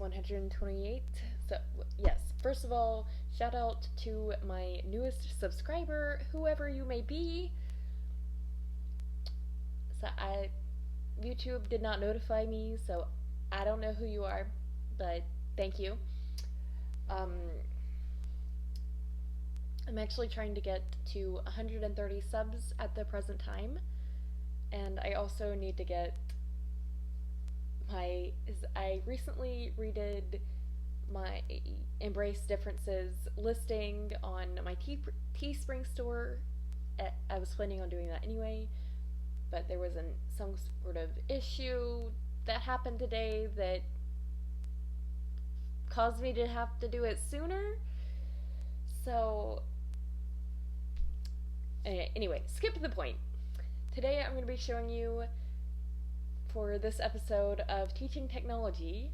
128. So, yes, first of all, shout out to my newest subscriber, whoever you may be. So, YouTube did not notify me, so I don't know who you are, but thank you. Um, I'm actually trying to get to 130 subs at the present time, and I also need to get I recently redid my Embrace Differences listing on my Teespring store. I was planning on doing that anyway, but there was some sort of issue that happened today that caused me to have to do it sooner. So, anyway, skip to the point. Today I'm going to be showing you, for this episode of Teaching Technology,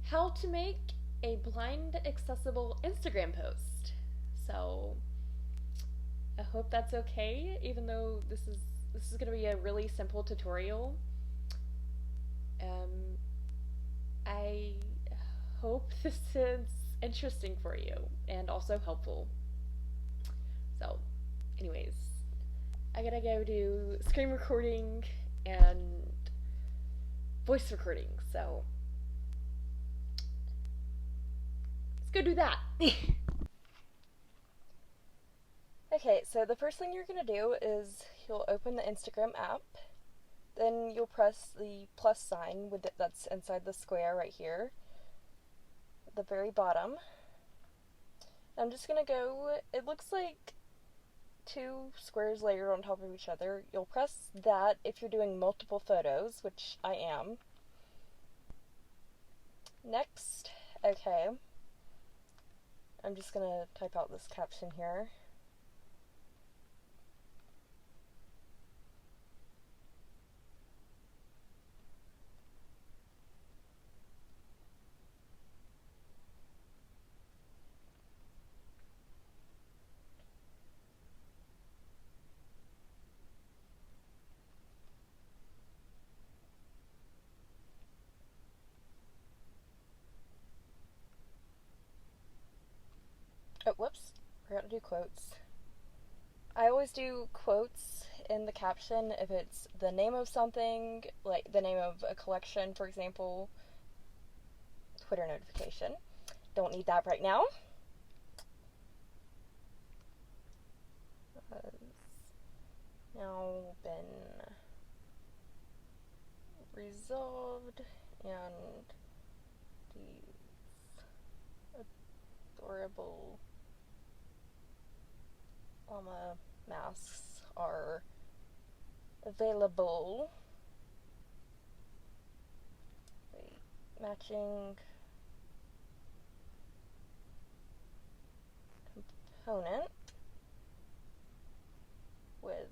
how to make a blind accessible Instagram post. So I hope that's okay, even though this is going to be a really simple tutorial. I hope this is interesting for you and also helpful. So, anyways, I gotta go do screen recording and voice recording, so let's go do that. Okay, so the first thing you're gonna do is you'll open the Instagram app, then you'll press the plus sign that's inside the square right here, at the very bottom. I'm just gonna go, it looks like two squares layered on top of each other. You'll press that if you're doing multiple photos, which I am. Next, okay, I'm just gonna type out this caption here. Oh, whoops, forgot to do quotes. I always do quotes in the caption if it's the name of something, like the name of a collection, for example, Twitter notification. Don't need that right now. Now been resolved, and these adorable llama masks are available. Wait, matching component with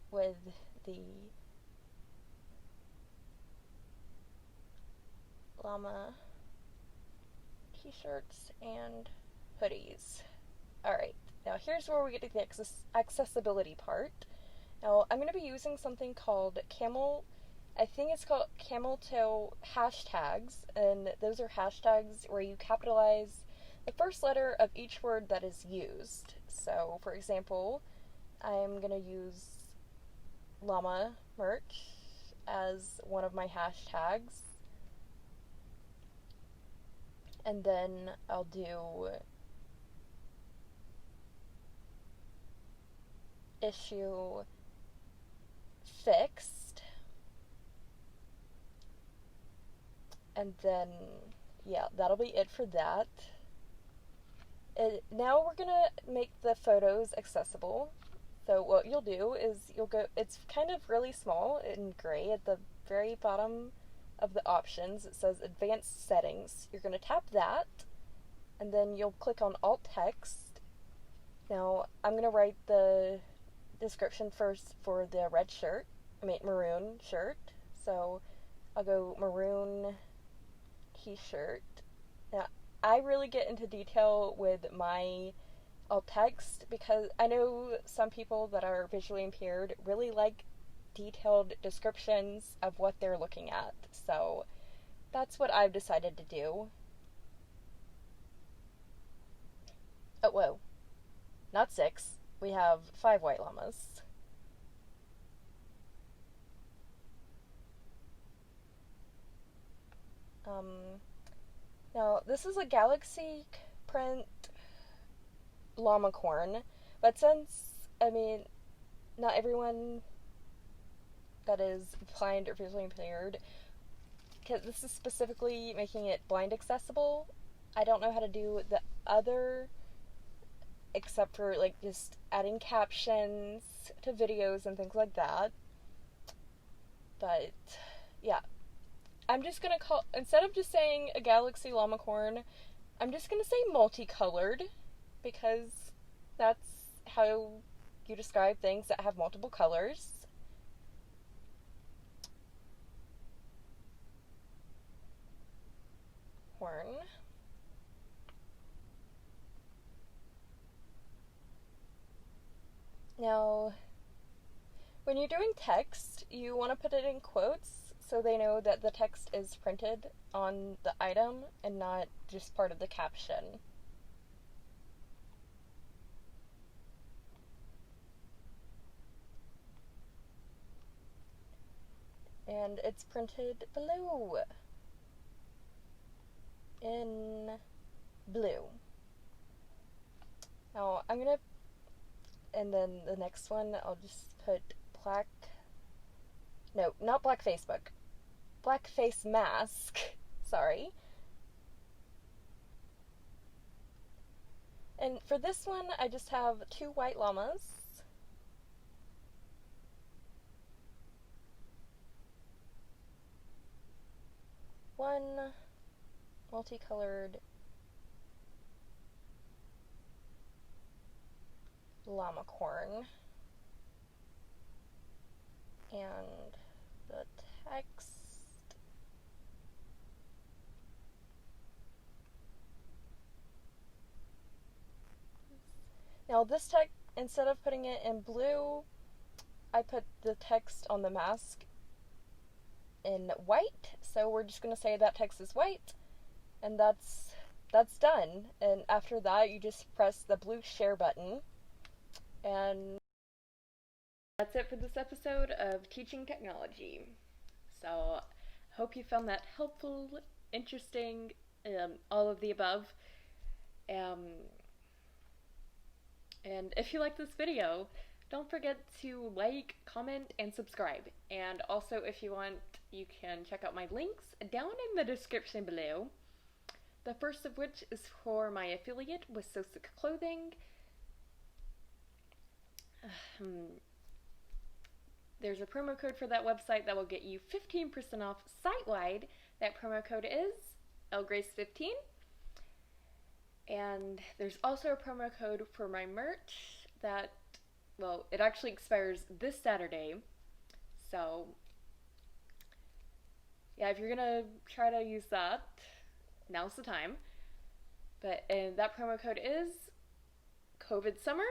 with the llama t-shirts and hoodies. Alright, now here's where we get to the accessibility part. Now I'm going to be using something called I think it's called camel toe hashtags, and those are hashtags where you capitalize the first letter of each word that is used. So, for example, I'm going to use llama merch as one of my hashtags, and then I'll do issue fixed, and then yeah, that'll be it for that. Now we're gonna make the photos accessible. So what you'll do is it's kind of really small in gray at the very bottom of the options. It says advanced settings. You're going to tap that, and then you'll click on alt text. Now I'm going to write the description first for the maroon shirt. So I'll go maroon t-shirt. Now I really get into detail with my alt text because I know some people that are visually impaired really like detailed descriptions of what they're looking at. So that's what I've decided to do. Oh, whoa. Not 6. We have 5 white llamas. Um, Now, this is a galaxy print llama corn, but since, I mean, not everyone that is blind or visually impaired, because this is specifically making it blind accessible, I don't know how to do the other except for like just adding captions to videos and things like that. But yeah, I'm just gonna call, instead of just saying a galaxy llama corn, I'm just gonna say multicolored because that's how you describe things that have multiple colors. Horn. Now, when you're doing text, you want to put it in quotes so they know that the text is printed on the item and not just part of the caption. And it's printed below in blue. Now I'm gonna, and then the next one I'll just put black, no, not black Facebook, black face mask, sorry. And for this one I just have 2 white llamas. One multicolored llama corn, and the text. Now this text, instead of putting it in blue, I put the text on the mask in white. So we're just going to say that text is white, and that's done. And after that, you just press the blue share button, and that's it for this episode of Teaching Technology. So, hope you found that helpful, interesting, all of the above. Um, and if you like this video, don't forget to like, comment, and subscribe. And also, if you want, you can check out my links down in the description below. The first of which is for my affiliate with Sosic Clothing. There's a promo code for that website that will get you 15% off site-wide. That promo code is LGrace15. And there's also a promo code for my merch that, well, it actually expires this Saturday. So, yeah, if you're gonna try to use that, now's the time. But and that promo code is COVID Summer.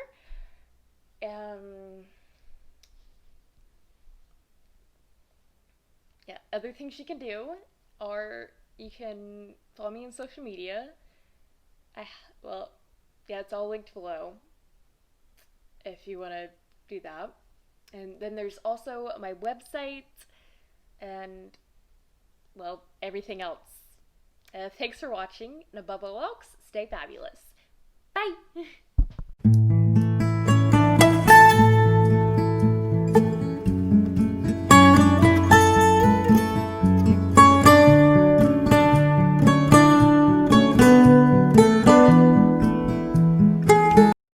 Yeah, other things you can do are you can follow me on social media. I well, yeah, it's all linked below if you want to do that. And then there's also my website and, well, everything else. Thanks for watching, and above all else, stay fabulous. Bye!